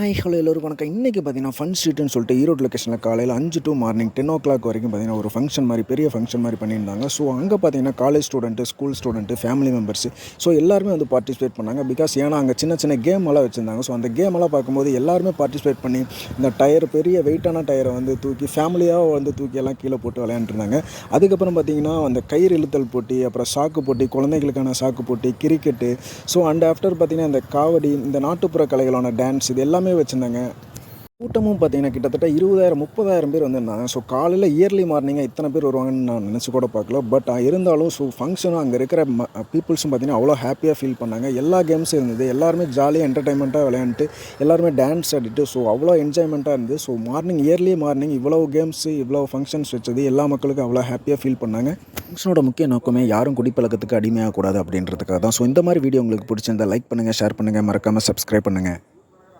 Hi hello எல்லோருக்கும் வணக்கம். இன்றைக்கி பார்த்தீங்கன்னா ஃபன் ஸ்ட்ரீட்னு சொல்லிட்டு ஈரோடு லொக்கேஷனில் காலையில் 5 to மார்னிங் 10 o'clock வரைக்கும் பார்த்தீங்கன்னா ஒரு ஃபங்க்ஷன் மாதிரி பெரிய ஃபங்க்ஷன் மாதிரி பண்ணியிருந்தாங்க. ஸோ அங்கே பார்த்தீங்கன்னா college student, school student, family members so எல்லாருமே வந்து பார்ட்டிசிபேட் பண்ணாங்க. பிகாஸ் ஏன்னா அங்கே சின்ன சின்ன கேம் எல்லாம் வச்சுருந்தாங்க. ஸோ அந்த கேம் எல்லாம் பார்க்கும்போது எல்லாருமே பார்ட்டிசிபேட் பண்ணி இந்த பெரிய வெயிட்டான டயரை வந்து தூக்கி ஃபேமிலியாக வந்து தூக்கி எல்லாம் கீழே போட்டு விளையாண்டுருந்தாங்க. அதுக்கப்புறம் பார்த்தீங்கன்னா அந்த கயிறு இழுத்தல் போட்டி, அப்புறம் சாக்கு போட்டி, குழந்தைகளுக்கான சாக்கு போட்டி, கிரிக்கெட்டு, ஸோ அண்ட் ஆஃப்டர் பார்த்தீங்கன்னா இந்த காவடி, இந்த நாட்டுப்புற கலைகளான டான்ஸ் இது எல்லாமே வச்சுருந்தாங்க. கூட்டமும் பார்த்தீங்கன்னா கிட்டத்தட்ட 20,000 30,000 பேர் வந்திருந்தாங்க. ஸோ காலையில் இயர்லி மார்னிங்காக இத்தனை பேர் வருவாங்கன்னு நான் நினச்சி கூட பார்க்கல. பட் இருந்தாலும் ஸோ ஃபங்க்ஷனும் அங்கே இருக்கிற பீப்புள்ஸும் பார்த்தீங்கன்னா அவ்வளோ ஹாப்பியாக ஃபீல் பண்ணாங்க. எல்லா கேம்ஸும் இருந்தது. எல்லாருமே ஜாலியாக என்டர்டைன்மெண்ட்டாக விளையாண்டுட்டு எல்லாருமே டான்ஸ் ஆடிட்டு ஸோ அவ்வளோ என்ஜாய்மெண்ட்டாக இருந்தது. ஸோ இயர்லி மார்னிங் இவ்வளோ கேம்ஸு இவ்வளோ ஃபங்க்ஷன்ஸ் வச்சது எல்லா மக்களுக்கும் அவ்வளோ ஹாப்பியாக ஃபீல் பண்ணாங்க. ஃபங்க்ஷனோட முக்கிய நோக்கமே யாரும் குடிப்பழக்கத்துக்கு அடிமையாகக்கூடாது அப்படின்றதுக்காக தான். ஸோ இந்த மாதிரி வீடியோ உங்களுக்கு பிடிச்சிருந்தா லைக் பண்ணுங்கள், ஷேர் பண்ணுங்கள், மறக்காமல் சப்ஸ்கிரைப் பண்ணுங்கள்.